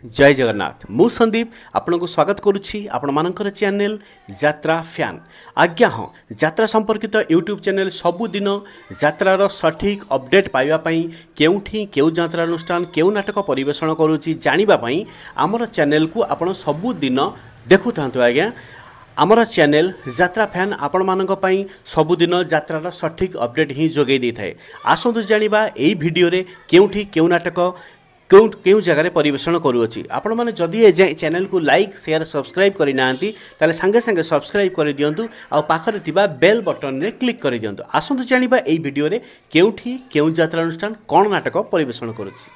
जय जगन्नाथ मु संदीप आपण को स्वागत करुच्ची आपण मानकर चैनल यात्रा फैन। आज्ञा हाँ यात्रा संपर्कित यूट्यूब चैनल सबुदिन यात्रार सठिक अपडेट पाइबापी केउठी केउ यात्रा अनुष्ठान केउ नाटक परिवेषण करुच्ची जानिबापी आमर चैनल को आपण सबुदिन देखु थांतु। आज्ञा आमर चैनल यात्रा फैन आपण मानक पई सबुदिन यात्रार सठिक अपडेट ही जोगै दै थाए। आसंतु जानिबा एई वीडियो रे केउठी केउ नाटक क्यों जगह परिवेषण करुच्ची। आपण मैंने जदि ए चैनल को लाइक शेयर सब्सक्राइब करना ताले संगे संगे सब्सक्राइब कर दिंतु आ पाखरे थिबा बेल बटन रे क्लिक कर दिंतु। आसंतु जानिबा एई वीडियो रे केउठी केउ यात्रा अनुष्ठान कोन नाटक परिवेषण करुच्ची।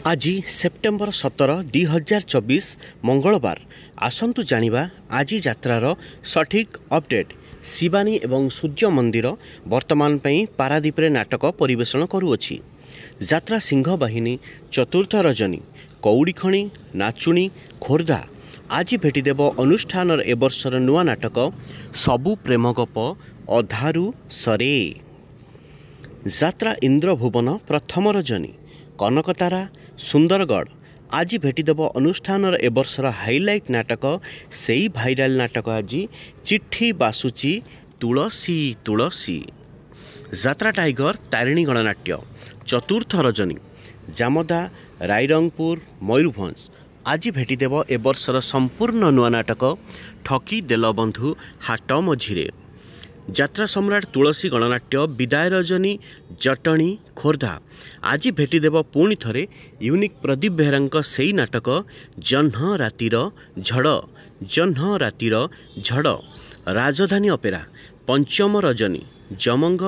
आज सेप्टेम्बर 17 2024 मंगलवार आसंतु जानिबा आज यात्रार सठिक अपडेट। शिवानी एवं सूर्य मंदिर वर्तमान पई पारादीप रे नाटक परिवेषण करुअछि। यात्रा सिंह बाहिनी चतुर्थ रजनी कौड़ीखणी नाचुणी खोर्धा आज भेटिदेव अनुष्ठान एबर्षर नुआ नाटक सबु प्रेम गप अधारू सरे। यात्रा इंद्रभुवन प्रथम रजनी कनकतारा सुंदरगढ़ आज भेटिदेव अनुष्ठान एबर्षर हाइलाइट नाटक सेई भाइराल नाटक आज चिट्ठी बासुची तुलसी तुलसी। यात्रा टाइगर तारिणी गणनाट्य चतुर्थ रजनी जामदा रायरंगपुर मयूरभंज आज भेटिदेव एबर्षर संपूर्ण नुआ नाटक ठकी देल बंधु हाट मझिरे। यात्रा सम्राट तुलसी गणनाट्य विदाय रजनी जटणी खोर्धा आज भेटिदेव पुणी थरे यूनिक प्रदीप बेहरा सेई नाटक जह्न रातिर झड़ जह्न रातिर झड़। राजधानी अपेरा पंचम रजनी जमंग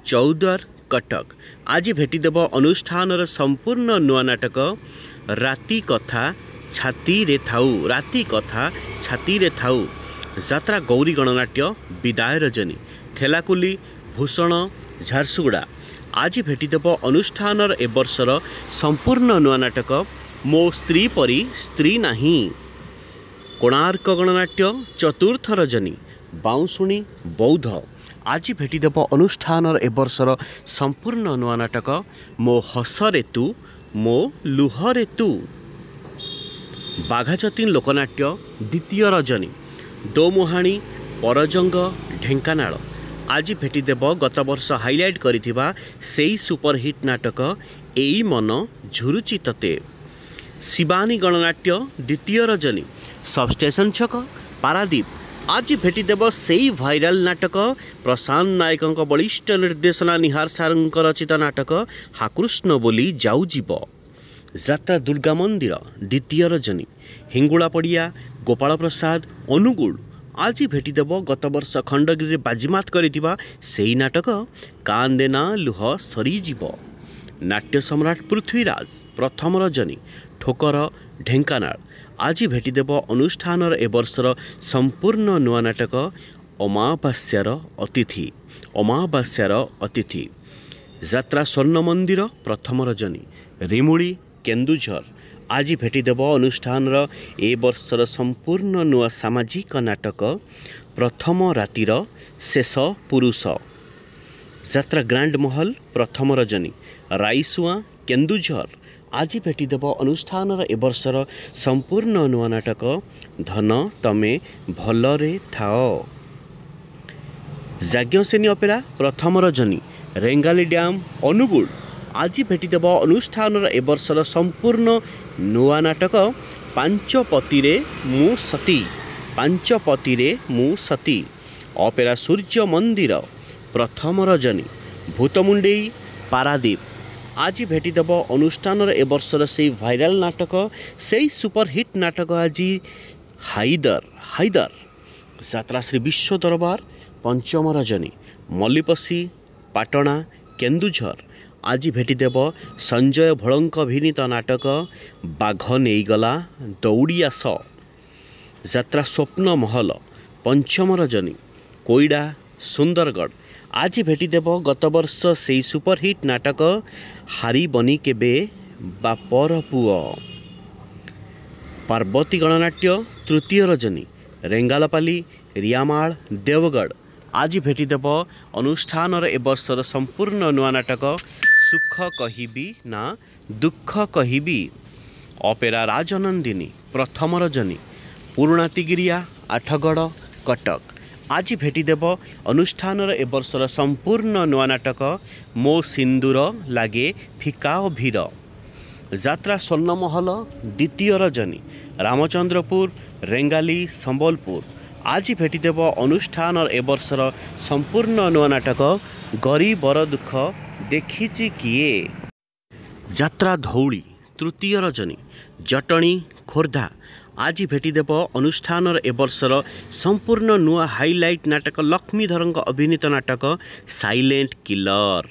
चौद्वार कटक आज भेटिदेव अनुष्ठान संपूर्ण नुआ नाटक राति कथा छाती रे थाऊ राति कथा छाती रे थाऊ। यात्रा गौरी गणनाट्य विदाय रजनी ठेलाकुली भूषण झारसुगुड़ा आज भेटिदेव अनुष्ठान एबर्षर संपूर्ण नुआ नाटक मो स्त्री परी स्त्री नाही। कोणार्क गणनाट्य चतुर्थ रजनी बाउंसुणी बौद्ध आज भेटिदेव अनुष्ठान एबर्षर संपूर्ण नुआ नाटक मो हस ऋतु मो लुह ऋतु। बाघाजतीन लोकनाट्य द्वितीय रजनी दोमुहाणी परजंग ढेंकानाल आज भेटिदेव गत वर्ष हाइलाइट करिथिबा सेई सुपरहिट नाटक एई मन झुरुची तते। शिवानी गणनाट्य द्वितीय रजनी सबस्टेशन छक पारादीप आज भेटिदेव सेई भाइराल नाटक प्रशांत नायक बलिष्ठ निर्देशना निहार सारंक रचित नाटक हाकृष्ण बोली जाऊ जीव। यात्रा दुर्गा मंदिर द्वितीय रजनी हिंगुला पड़िया गोपाल प्रसाद अनुगुल आज भेटिदेव गत वर्ष खंडगिरी बाजीमात करिथिबा सेई नाटक कांदेना लुह सरीजीव। नाट्य सम्राट पृथ्वीराज प्रथम रजनी ठोकर ढेंकानाल आज भेटिदेव अनुष्ठान एबर्षर संपूर्ण नुआ नाटक अमावास्यार अतिथि अमावास्यार अतिथि। यात्रा स्वर्ण मंदिर प्रथम रजनी रिमुली केन्दुझर आज भेटिदेव अनुष्ठान ए वर्षर संपूर्ण नुआ सामाजिक नाटक प्रथम रातिर शेष पुरुष। यात्रा ग्रांड महल प्रथम रजनी राईसुआ केन्दुझर आज भेटिदेव अनुष्ठान एबर्षर संपूर्ण नुआ नाटक धन तमे भलरे थाओ। जाज्ञसेनी अपेरा प्रथम रजनी रेंगाली डैम अनुगुल आज भेटिदेव अनुष्ठान एबर्षर संपूर्ण नुआ नाटक पांचपतिरे मु सती पांचपतिरे मु सती। अपेरा सूर्य मंदिर प्रथम रजनी भूतमुंडेई पारादीप आज भेटिदेव अनुष्ठान एबर्षर से भाइराल नाटक से सुपरहिट नाटक आज हाइदर हाइदर। यात्रा श्री विश्व दरबार पंचम रजनी मल्लीपसी पाटणा केन्दुझर आज भेटिदेव संजय भोलंक अभिनीत नाटक बाघ नेईगला दौड़ियास। यात्रा स्वप्न महल पंचम रजनी कोईडा सुंदरगढ़ आज भेटिदेव गत वर्ष से सुपरहिट नाटक हारी बनी केबे बापर पुओ। पार्वती गणनाट्य तृतीय रजनी रेंगालपाली रियामाल देवगढ़ आज भेटिदेव अनुष्ठान एबर्षर संपूर्ण नुआ नाटक सुख कहिबी ना दुख कहिबी। ଅପେରା ରାଜନନ୍ଦିନୀ ପ୍ରଥମ ରଜନୀ ପୁରୁଣାତିଗିରିଆ ଆଠଗଡ଼ କଟକ ଆଜି ଭେଟିଦେବ ଅନୁଷ୍ଠାନର ଏ ବର୍ଷର ସମ୍ପୂର୍ଣ୍ଣ ନୂଆ ନାଟକ ମୋ ସିନ୍ଦୁର ଲାଗେ ଫିକା ଓ ଭୀର। ଯାତ୍ରା ସ୍ୱର୍ଣ୍ଣମହଲ ଦ୍ୱିତୀୟ ରଜନୀ ରାମଚନ୍ଦ୍ରପୁର ରେଙ୍ଗାଲି ସମ୍ବଲପୁର ଆଜି ଭେଟିଦେବ ଅନୁଷ୍ଠାନର ଏ ବର୍ଷର ସମ୍ପୂର୍ଣ୍ଣ ନୂଆ ନାଟକ ଗରିବର ଦୁଃଖ ଦେଖିଛି କିଏ। ଯାତ୍ରା ଧଉଳି ତୃତୀୟ ରଜନୀ ଜଟଣୀ ଖୋର୍ଦ୍ଧା ଆଜି ଭେଟିଦେବ ଅନୁଷ୍ଠାନର ଏ ବର୍ଷର ସମ୍ପୂର୍ଣ୍ଣ ନୂଆ ହାଇଲାଇଟ୍ ନାଟକ ଲକ୍ଷ୍ମୀଧରଙ୍କ ଅଭିନୀତ ନାଟକ ସାଇଲେଣ୍ଟ କିଲର।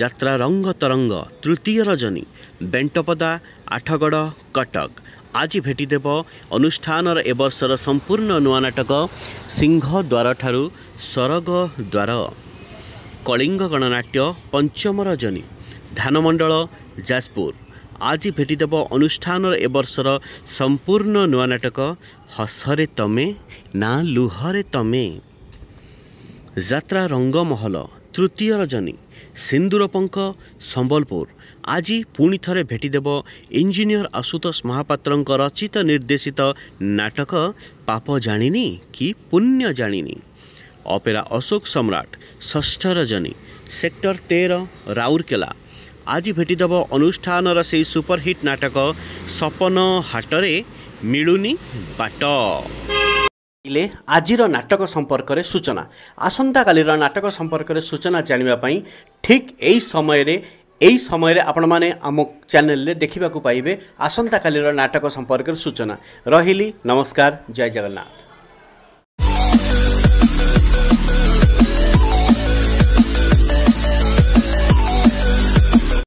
ଯାତ୍ରା ରଙ୍ଗ ତରଙ୍ଗ ତୃତୀୟ ରଜନୀ ବେଣ୍ଟପଦା ଆଠଗଡ଼ କଟକ ଆଜି ଭେଟିଦେବ ଅନୁଷ୍ଠାନର ଏ ବର୍ଷର ସମ୍ପୂର୍ଣ୍ଣ ନୂଆ ନାଟକ ସିଂହ ଦ୍ୱାରଠାରୁ ସରଗ ଦ୍ୱାର। କଳିଙ୍ଗ ଗଣନାଟ୍ୟ ପଞ୍ଚମ ରଜନୀ ଧାନମଣ୍ଡଳ ଯାଜପୁର ଆଜି ଭେଟିଦେବ ଅନୁଷ୍ଠାନର ଏ ବର୍ଷର ସମ୍ପୂର୍ଣ୍ଣ ନୂଆ ନାଟକ ହସରେ ତମେ ନା ଲୁହରେ ତମେ। ଯାତ୍ରା ରଙ୍ଗମହଲ ତୃତୀୟ ରଜନୀ ସିନ୍ଦୁରପଙ୍କ ସମ୍ବଲପୁର ଆଜି ପୁଣି ଥରେ ଭେଟିଦେବ ଇଞ୍ଜିନିୟର ଆଶୁତୋଷ ମହାପାତ୍ରଙ୍କ ରଚିତ ନିର୍ଦ୍ଦେଶିତ ନାଟକ ପାପ ଜାଣିନି କି ପୁଣ୍ୟ ଜାଣିନି। ଅପେରା ଅଶୋକ ସମ୍ରାଟ ଷଷ୍ଠ ରଜନୀ ସେକ୍ଟର 13 ରାଉରକେଲା ଆଜି ଭେଟିଦେବ ଅନୁଷ୍ଠାନର ସେହି ସୁପରହିଟ୍ ନାଟକ ସପନ ହାଟରେ ମିଳୁନି ବାଟ। ଆଜିର ନାଟକ ସମ୍ପର୍କରେ ସୂଚନା ଆସନ୍ତାକାଲିର ନାଟକ ସମ୍ପର୍କରେ ସୂଚନା ଜାଣିବା ପାଇଁ ଠିକ୍ ଏହି ସମୟରେ ଆପଣମାନେ ଆମ ଚ୍ୟାନେଲରେ ଦେଖିବାକୁ ପାଇବେ ଆସନ୍ତାକାଲିର ନାଟକ ସମ୍ପର୍କରେ ସୂଚନା। ରହିଲି ନମସ୍କାର ଜୟ ଜଗନ୍ନାଥ।